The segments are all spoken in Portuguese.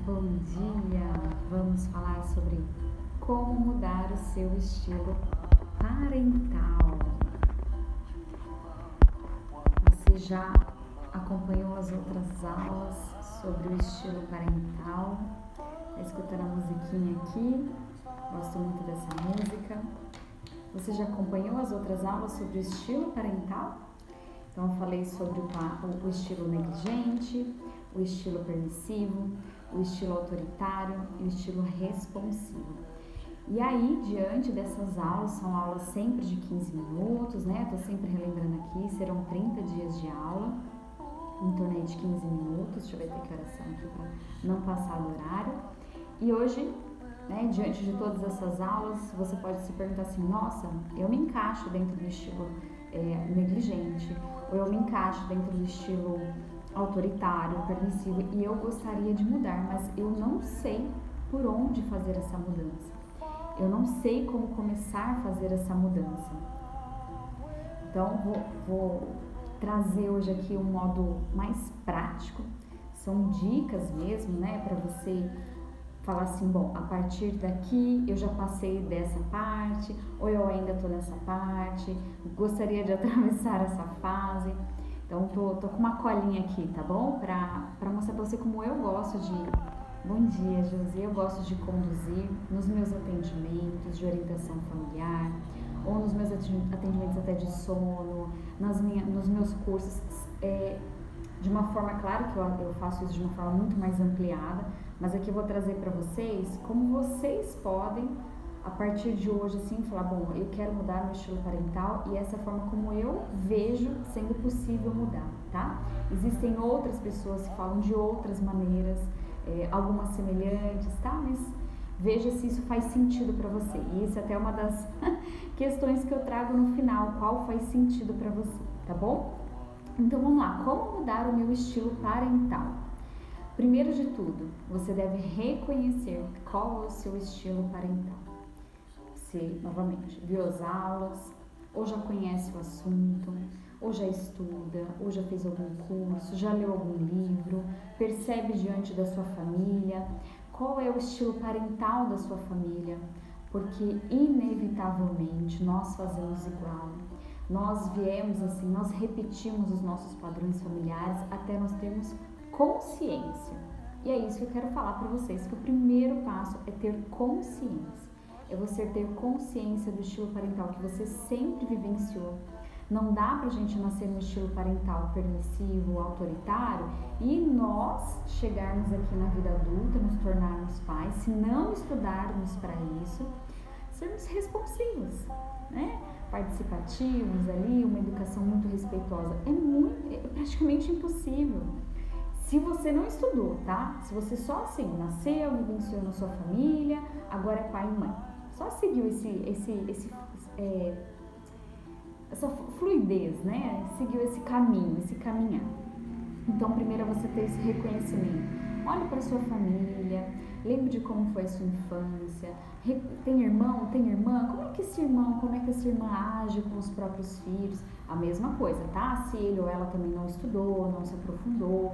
Bom dia! Vamos falar sobre como mudar o seu estilo parental. Você já acompanhou as outras aulas sobre o estilo parental? Está escutando a musiquinha aqui? Gosto muito dessa música. Você já acompanhou as outras aulas sobre o estilo parental? Então, eu falei sobre o estilo negligente, o estilo permissivo, o estilo autoritário e o estilo responsivo. E aí, diante dessas aulas, são aulas sempre de 15 minutos, né? Tô sempre relembrando aqui, serão 30 dias de aula, em torno de 15 minutos. Deixa eu ver até que horas são aqui para não passar do horário. E hoje, né, diante de todas essas aulas, você pode se perguntar assim: nossa, eu me encaixo dentro do estilo negligente, ou eu me encaixo dentro do estilo autoritário, permissivo, e eu gostaria de mudar, mas eu não sei por onde fazer essa mudança. Eu não sei como começar a fazer essa mudança. Então, vou trazer hoje aqui um modo mais prático. São dicas mesmo, né, para você falar assim: bom, a partir daqui eu já passei dessa parte, ou eu ainda tô nessa parte, gostaria de atravessar essa fase. Então, tô com uma colinha aqui, tá bom? Pra mostrar pra você como eu gosto de... Bom dia, Josi. Eu gosto de conduzir nos meus atendimentos de orientação familiar, ou nos meus atendimentos até de sono, nos meus cursos, de uma forma, claro que eu faço isso de uma forma muito mais ampliada, mas aqui eu vou trazer para vocês como vocês podem, a partir de hoje, assim, falar: bom, eu quero mudar meu estilo parental e essa é a forma como eu vejo sendo possível mudar, tá? Existem outras pessoas que falam de outras maneiras, algumas semelhantes, tá? Mas veja se isso faz sentido para você. E isso é até uma das questões que eu trago no final, qual faz sentido para você, tá bom? Então vamos lá, como mudar o meu estilo parental? Primeiro de tudo, você deve reconhecer qual é o seu estilo parental. Você, novamente, viu as aulas, ou já conhece o assunto, ou já estuda, ou já fez algum curso, já leu algum livro, percebe diante da sua família qual é o estilo parental da sua família, porque inevitavelmente nós fazemos igual. Nós viemos assim, nós repetimos os nossos padrões familiares até nós termos consciência. E é isso que eu quero falar para vocês, que o primeiro passo é ter consciência. É você ter consciência do estilo parental que você sempre vivenciou. Não dá pra gente nascer no estilo parental permissivo, autoritário e nós chegarmos aqui na vida adulta, nos tornarmos pais, se não estudarmos para isso, sermos responsivos, né? Participativos ali, uma educação muito respeitosa. É praticamente impossível. Se você não estudou, tá? Se você só assim nasceu, vivenciou na sua família, agora é pai e mãe, só seguiu essa fluidez, né? Seguiu esse caminho, esse caminhar. Então, primeiro é você ter esse reconhecimento. Olhe para sua família, lembre de como foi a sua infância. Tem irmão, tem irmã? Como é que esse irmão, como é que essa irmã age com os próprios filhos? A mesma coisa, tá? Se ele ou ela também não estudou, não se aprofundou.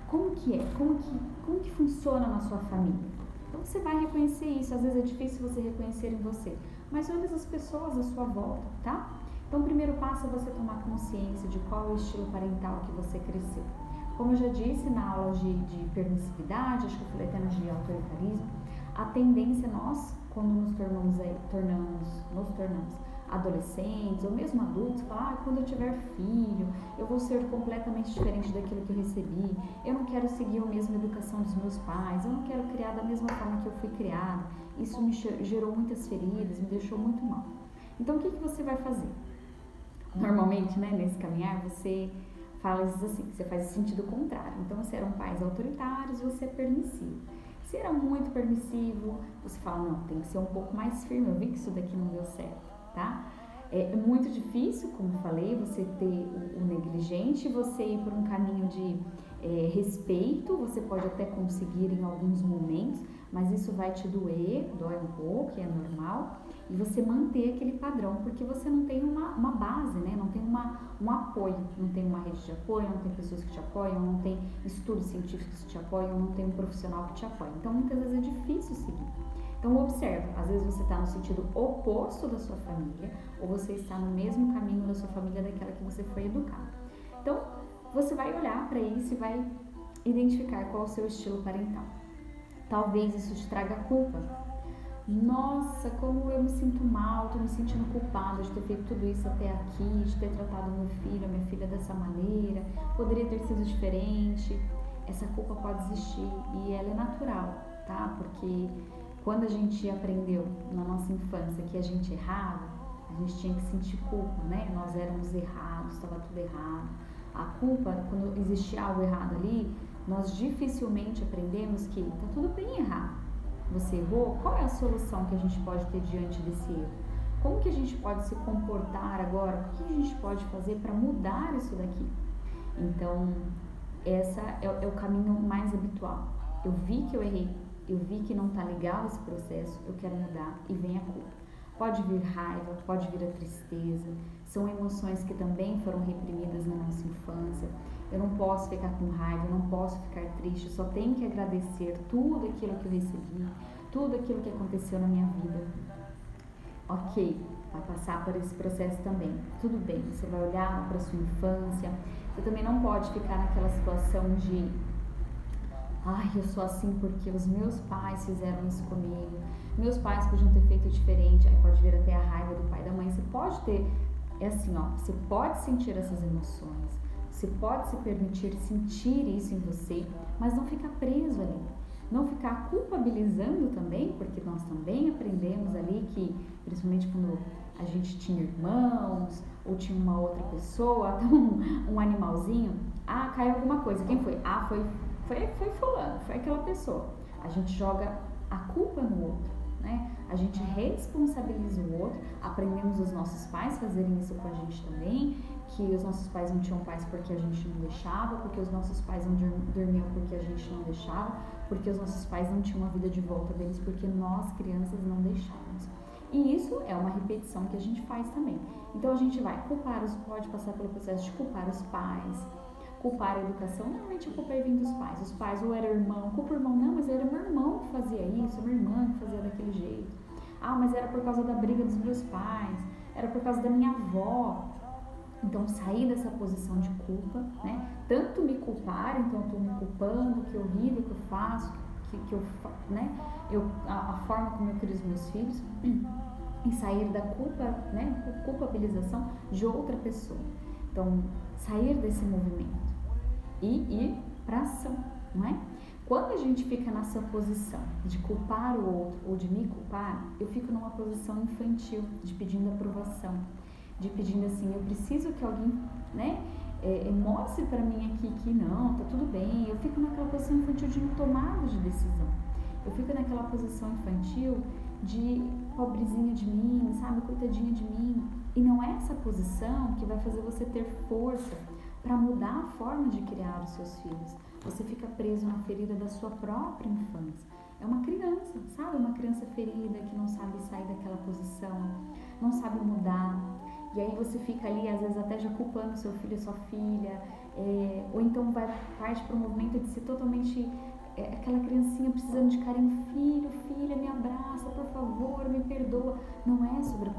Como que é? Como que funciona na sua família? Então, você vai reconhecer isso. Às vezes é difícil você reconhecer em você, mas olhe as pessoas à sua volta, tá? Então, o primeiro passo é você tomar consciência de qual é o estilo parental que você cresceu. Como eu já disse na aula de permissividade, acho que eu falei até de autoritarismo, a tendência nós, quando nos tornamos adolescentes ou mesmo adultos, falar: quando eu tiver filho, eu vou ser completamente diferente daquilo que eu recebi, eu não quero seguir a mesma educação dos meus pais, eu não quero criar da mesma forma que eu fui criada. Isso me gerou muitas feridas, me deixou muito mal. Então, o que você vai fazer? Normalmente, né, nesse caminhar, você fala assim, você faz o sentido contrário. Então, se eram pais autoritários, você é permissivo. Se era muito permissivo, você fala: não, tem que ser um pouco mais firme, eu vi que isso daqui não deu certo, tá? É muito difícil, como eu falei, você ter o negligente e você ir por um caminho de respeito, você pode até conseguir em alguns momentos, mas isso vai te doer, dói um pouco, é normal, e você manter aquele padrão, porque você não tem uma base, né? Não tem um apoio, não tem uma rede de apoio, não tem pessoas que te apoiam, não tem estudos científicos que te apoiam, não tem um profissional que te apoia. Então, muitas vezes é difícil seguir. Então, observa, às vezes você está no sentido oposto da sua família, ou você está no mesmo caminho da sua família daquela que você foi educado. Então, você vai olhar para isso e vai identificar qual é o seu estilo parental. Talvez isso te traga culpa. Nossa, como eu me sinto mal, estou me sentindo culpada de ter feito tudo isso até aqui, de ter tratado meu filho, a minha filha dessa maneira, poderia ter sido diferente. Essa culpa pode existir e ela é natural, tá? Porque quando a gente aprendeu na nossa infância que a gente errava, a gente tinha que sentir culpa, né? Nós éramos errados, estava tudo errado. A culpa, quando existe algo errado ali, nós dificilmente aprendemos que tá tudo bem errar. Você errou, qual é a solução que a gente pode ter diante desse erro? Como que a gente pode se comportar agora? O que a gente pode fazer para mudar isso daqui? Então, essa é o caminho mais habitual. Eu vi que eu errei, eu vi que não tá legal esse processo, eu quero mudar e vem a culpa. Pode vir raiva, pode vir a tristeza, são emoções que também foram reprimidas na nossa infância. Eu não posso ficar com raiva, eu não posso ficar triste, eu só tenho que agradecer tudo aquilo que eu recebi, tudo aquilo que aconteceu na minha vida. Ok, vai passar por esse processo também, tudo bem, você vai olhar para sua infância, você também não pode ficar naquela situação de eu sou assim porque os meus pais fizeram isso comigo, meus pais podiam ter feito diferente, aí pode vir até a raiva do pai e da mãe. Você pode ter, você pode sentir essas emoções, você pode se permitir sentir isso em você, mas não ficar preso ali, não ficar culpabilizando também, porque nós também aprendemos ali que, principalmente quando a gente tinha irmãos, ou tinha uma outra pessoa, até um animalzinho, caiu alguma coisa, quem foi? Foi fulano, foi aquela pessoa. A gente joga a culpa no outro, né? A gente responsabiliza o outro. Aprendemos os nossos pais fazerem isso com a gente também, que os nossos pais não tinham paz porque a gente não deixava, porque os nossos pais não dormiam porque a gente não deixava, porque os nossos pais não tinham a vida de volta deles porque nós, crianças, não deixávamos. E isso é uma repetição que a gente faz também. Então a gente pode passar pelo processo de culpar os pais, culpar a educação. Normalmente a culpa vem dos pais. Os pais ou era irmão, culpa o irmão, não, mas era meu irmão que fazia isso, minha irmã que fazia daquele jeito. Mas era por causa da briga dos meus pais, era por causa da minha avó. Então sair dessa posição de culpa, né? Tanto me culpar, então eu estou me culpando, que horrível que eu faço, a forma como eu crio os meus filhos, e sair da culpa, né? Culpabilização de outra pessoa. Então sair desse movimento e ir para ação, não é? Quando a gente fica nessa posição de culpar o outro ou de me culpar, eu fico numa posição infantil, de pedindo aprovação, de pedindo assim, eu preciso que alguém, né, mostre para mim aqui que não, tá tudo bem. Eu fico naquela posição infantil de tomada de decisão. Eu fico naquela posição infantil de pobrezinha de mim, sabe, coitadinha de mim. E não é essa posição que vai fazer você ter força para mudar a forma de criar os seus filhos. Você fica preso na ferida da sua própria infância. É uma criança, sabe? Uma criança ferida que não sabe sair daquela posição, não sabe mudar. E aí você fica ali, às vezes até já culpando seu filho, sua filha, ou então parte para o movimento de ser totalmente aquela criancinha precisando de carinho, filho, filha, me abraça, por favor, me perdoa. Não é sobre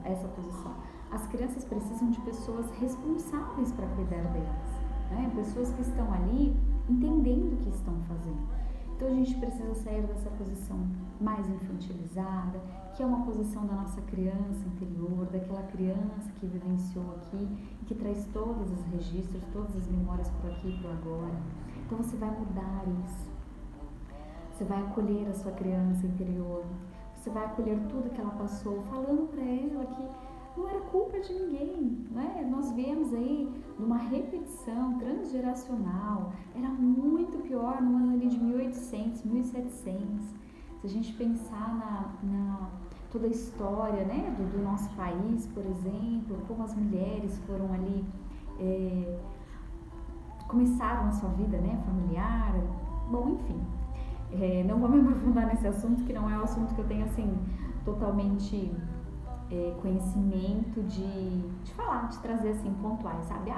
essa posição. As crianças precisam de pessoas responsáveis para cuidar delas, né? Pessoas que estão ali entendendo o que estão fazendo. Então a gente precisa sair dessa posição mais infantilizada, que é uma posição da nossa criança interior, daquela criança que vivenciou aqui e que traz todos os registros, todas as memórias por aqui e por agora. Então você vai mudar isso. Você vai acolher a sua criança interior. Você vai acolher tudo que ela passou, falando para ela que não era culpa de ninguém, né? Nós vemos aí numa repetição transgeracional, era muito pior no ano ali de 1800, 1700. Se a gente pensar na toda a história, né, do nosso país, por exemplo, como as mulheres foram ali começaram a sua vida, né, familiar. Bom, enfim, não vou me aprofundar nesse assunto, que não é um assunto que eu tenho, assim, totalmente conhecimento de falar, de trazer, assim, pontuais, sabe?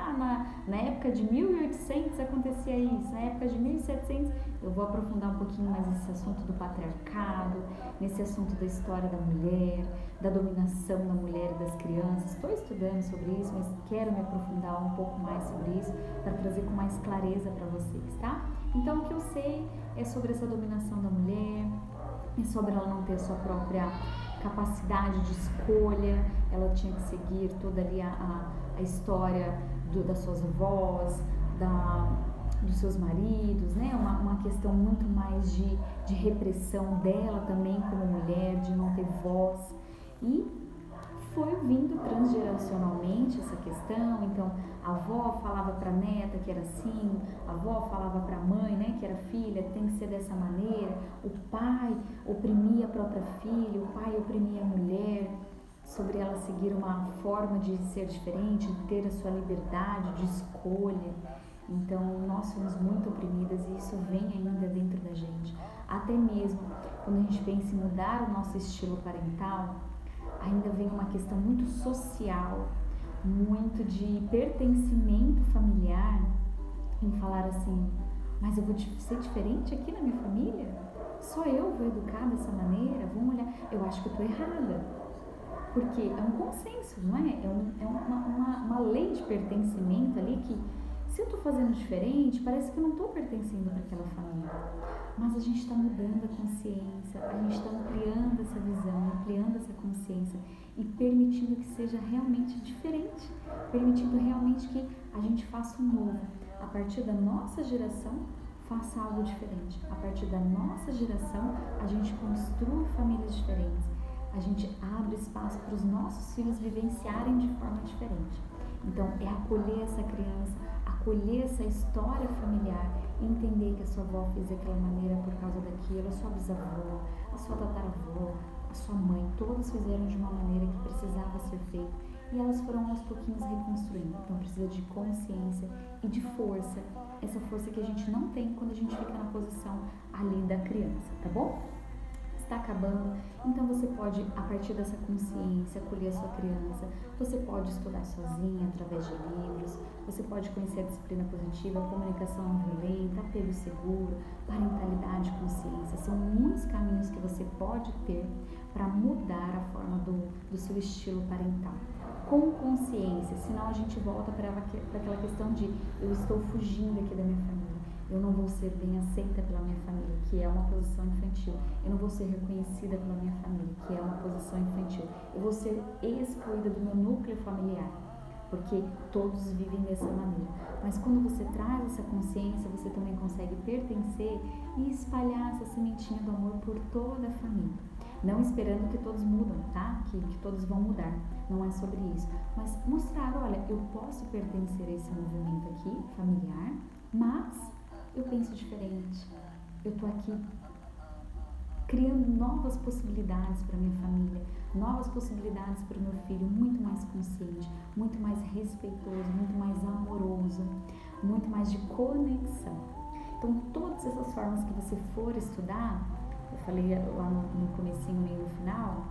Na época de 1800 acontecia isso, na época de 1700 eu vou aprofundar um pouquinho mais nesse assunto do patriarcado, nesse assunto da história da mulher, da dominação da mulher e das crianças. Estou estudando sobre isso, mas quero me aprofundar um pouco mais sobre isso para trazer com mais clareza para vocês, tá? Então, o que eu sei é sobre essa dominação da mulher, é sobre ela não ter sua própria capacidade de escolha, ela tinha que seguir toda ali a história das suas avós, dos seus maridos, né? Uma questão muito mais de repressão dela também como mulher, de não ter voz. E foi vindo transgeracionalmente essa questão. Então a avó falava para a neta que era assim, a avó falava para a mãe, né, que era filha, tem que ser dessa maneira. O pai oprimia a própria filha, o pai oprimia a mulher, sobre ela seguir uma forma de ser diferente, de ter a sua liberdade de escolha. Então nós somos muito oprimidas e isso vem ainda dentro da gente. Até mesmo quando a gente pensa em mudar o nosso estilo parental, ainda vem uma questão muito social, muito de pertencimento familiar, em falar assim, mas eu vou ser diferente aqui na minha família? Só eu vou educar dessa maneira? Vamos olhar, eu acho que eu estou errada. Porque é um consenso, não é? É uma lei de pertencimento ali que, se eu estou fazendo diferente, parece que eu não estou pertencendo para aquela família. Mas a gente está mudando a consciência, a gente está ampliando essa visão, ampliando essa consciência e permitindo que seja realmente diferente, permitindo realmente que a gente faça um novo. A partir da nossa geração, faça algo diferente. A partir da nossa geração, a gente construa famílias diferentes. A gente abre espaço para os nossos filhos vivenciarem de forma diferente. Então, é acolher essa criança, acolher essa história familiar, entender que a sua avó fez daquela maneira por causa daquilo, a sua bisavó, a sua tataravó, a sua mãe, todas fizeram de uma maneira que precisava ser feita e elas foram aos pouquinhos reconstruindo. Então precisa de consciência e de força, essa força que a gente não tem quando a gente fica na posição ali da criança, tá bom? Está acabando, então você pode, a partir dessa consciência, acolher a sua criança, você pode estudar sozinha através de livros, você pode conhecer a disciplina positiva, a comunicação não violenta, apego seguro, parentalidade, consciência. São muitos caminhos que você pode ter para mudar a forma do seu estilo parental. Com consciência, senão a gente volta para aquela questão de eu estou fugindo aqui da minha família. Eu não vou ser bem aceita pela minha família, que é uma posição infantil. Eu não vou ser reconhecida pela minha família, que é uma posição infantil. Eu vou ser excluída do meu núcleo familiar, porque todos vivem dessa maneira. Mas quando você traz essa consciência, você também consegue pertencer e espalhar essa sementinha do amor por toda a família. Não esperando que todos mudam, tá? Que todos vão mudar. Não é sobre isso. Mas mostrar, olha, eu posso pertencer a esse movimento aqui, familiar, mas eu penso diferente, eu estou aqui criando novas possibilidades para minha família, novas possibilidades para o meu filho, muito mais consciente, muito mais respeitoso, muito mais amoroso, muito mais de conexão. Então, todas essas formas que você for estudar, eu falei lá no comecinho, meio no final,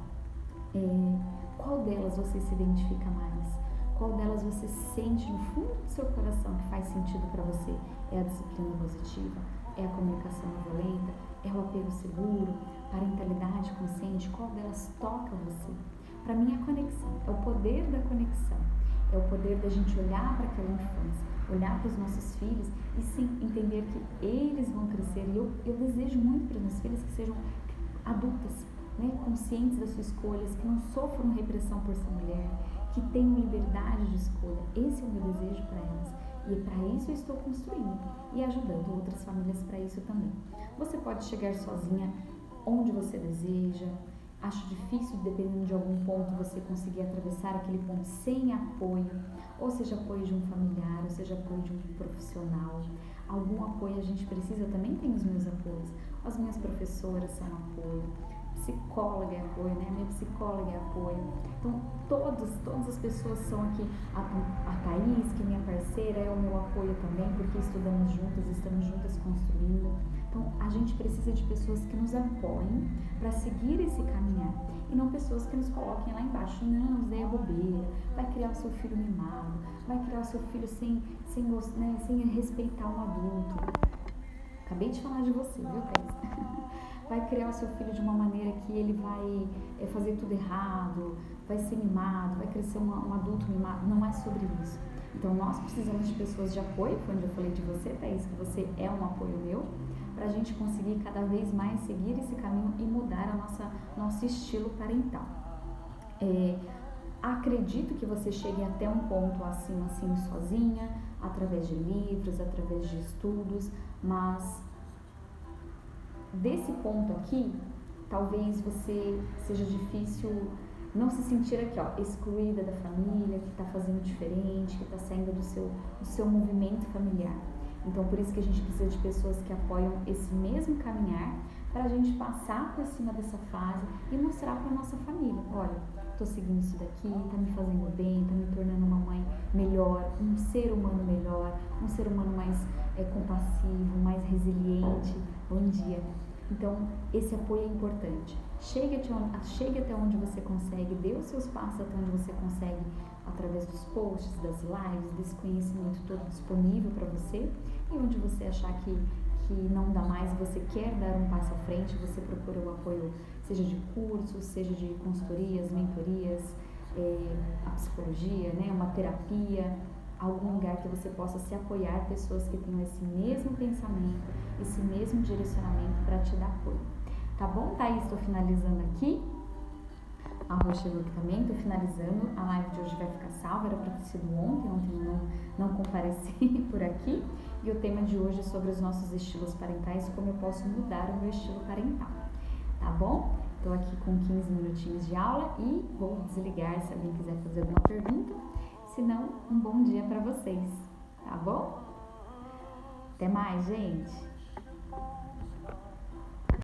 qual delas você se identifica mais? Qual delas você sente no fundo do seu coração que faz sentido para você? É a disciplina positiva? É a comunicação não violenta? É o apego seguro? Parentalidade consciente? Qual delas toca você? Para mim é a conexão, é o poder da conexão. É o poder da gente olhar para aquela infância, olhar para os nossos filhos e sim entender que eles vão crescer. E eu desejo muito para os meus filhos que sejam adultas, né, conscientes das suas escolhas, que não sofram repressão por ser mulher, que tenham liberdade de escolha. Esse é o meu desejo para elas. E para isso eu estou construindo e ajudando outras famílias para isso também. Você pode chegar sozinha onde você deseja. Acho difícil, dependendo de algum ponto, você conseguir atravessar aquele ponto sem apoio, ou seja, apoio de um familiar, ou seja, apoio de um profissional. Algum apoio a gente precisa, eu também tenho os meus apoios. As minhas professoras são um apoio. psicóloga é apoio, né? Minha psicóloga é apoio. Então, todas as pessoas são aqui. A Thaís, que é minha parceira, é o meu apoio também, porque estudamos juntas, estamos juntas construindo. Então, a gente precisa de pessoas que nos apoiem para seguir esse caminhar. E não pessoas que nos coloquem lá embaixo. Não, Zé é bobeira, vai criar o seu filho mimado, vai criar o seu filho sem respeitar um adulto. Acabei de falar de você, viu, Thaís? Vai criar o seu filho de uma maneira que ele vai fazer tudo errado, vai ser mimado, vai crescer um adulto mimado. Não é sobre isso. Então, nós precisamos de pessoas de apoio, foi onde eu falei de você, Thaís, que você é um apoio meu, para a gente conseguir cada vez mais seguir esse caminho e mudar nosso estilo parental. Acredito que você chegue até um ponto assim sozinha, através de livros, através de estudos, mas desse ponto aqui, talvez você seja difícil não se sentir aqui, excluída da família, que está fazendo diferente, que está saindo do seu movimento familiar. Então, por isso que a gente precisa de pessoas que apoiam esse mesmo caminhar, para a gente passar por cima dessa fase e mostrar para nossa família, olha, estou seguindo isso daqui, está me fazendo bem, está me tornando uma mãe melhor, um ser humano melhor, um ser humano mais compassivo, mais resiliente. Bom dia. Então, esse apoio é importante. Chegue até onde você consegue, dê os seus passos até onde você consegue, através dos posts, das lives, desse conhecimento todo disponível para você. E onde você achar que não dá mais, você quer dar um passo à frente, você procura o apoio, seja de cursos, seja de consultorias, mentorias, a psicologia, né, uma terapia, algum lugar que você possa se apoiar, pessoas que tenham esse mesmo pensamento, esse mesmo direcionamento para te dar apoio. Tá bom, Thaís? Estou finalizando aqui. A Rocheluc também, estou finalizando. A live de hoje vai ficar salva, era para ter sido ontem eu não compareci por aqui. E o tema de hoje é sobre os nossos estilos parentais, como eu posso mudar o meu estilo parental. Tá bom? Estou aqui com 15 minutinhos de aula e vou desligar se alguém quiser fazer alguma pergunta. Se não, um bom dia para vocês, tá bom? Até mais, gente!